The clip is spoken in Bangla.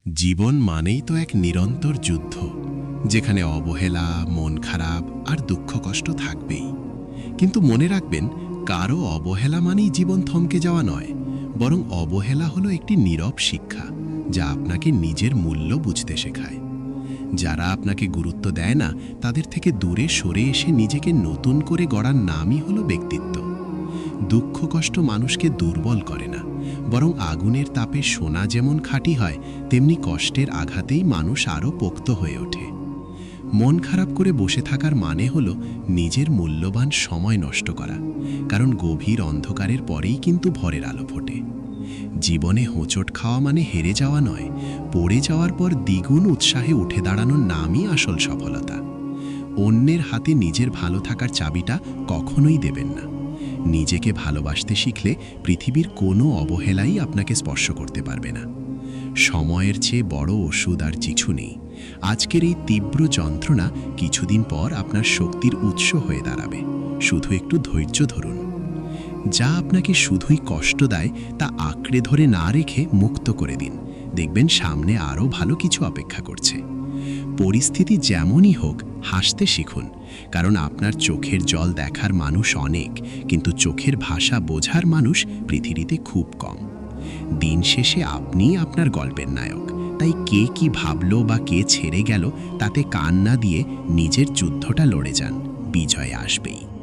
জীবন মানেই তো এক নিরন্তর যুদ্ধ, যেখানে অবহেলা, মন খারাপ আর দুঃখ কষ্ট থাকবেই। কিন্তু মনে রাখবেন, কারো অবহেলা মানেই জীবন থমকে যাওয়া নয়, বরং অবহেলা হলো একটি নীরব শিক্ষা, যা আপনাকে নিজের মূল্য বুঝতে শেখায়। যারা আপনাকে গুরুত্ব দেয় না, তাদের থেকে দূরে সরে এসে নিজেকে নতুন করে গড়ার নামই হলো ব্যক্তিত্ব। দুঃখ কষ্ট মানুষকে দুর্বল করে না, বরং আগুনের তাপে সোনা যেমন খাঁটি হয়, তেমনি কষ্টের আঘাতেই মানুষ আরও পোক্ত হয়ে ওঠে। মন খারাপ করে বসে থাকার মানে হলো নিজের মূল্যবান সময় নষ্ট করা, কারণ গভীর অন্ধকারের পরেই কিন্তু ভোরের আলো ফোটে। জীবনে হোঁচট খাওয়া মানে হেরে যাওয়া নয়, পড়ে যাওয়ার পর দ্বিগুণ উৎসাহে উঠে দাঁড়ানোর নামই আসল সফলতা। অন্যের হাতে নিজের ভালো থাকার চাবিটা কখনোই দেবেন না। নিজেকে ভালোবাসতে শিখলে পৃথিবীর কোনো অবহেলাই আপনাকে স্পর্শ করতে পারবে না। সময়ের চেয়ে বড় ওষুধ আর কিছু নেই। আজকের এই তীব্র যন্ত্রণা কিছুদিন পর আপনার শক্তির উৎস হয়ে দাঁড়াবে। শুধু একটু ধৈর্য ধরুন। যা আপনাকে শুধুই কষ্ট দেয়, তা আঁকড়ে ধরে না রেখে মুক্ত করে দিন। দেখবেন সামনে আরও ভালো কিছু অপেক্ষা করছে। পরিস্থিতি যেমনই হোক, হাসতে শিখুন, কারণ আপনার চোখের জল দেখার মানুষ অনেক, কিন্তু চোখের ভাষা বোঝার মানুষ পৃথিবীতে খুব কম। দিন শেষে আপনিই আপনার গল্পের নায়ক। তাই কে কি ভাবলো বা কে ছেড়ে গেল, তাতে কান না দিয়ে নিজের যুদ্ধটা লড়ে যান। বিজয় আসবেই।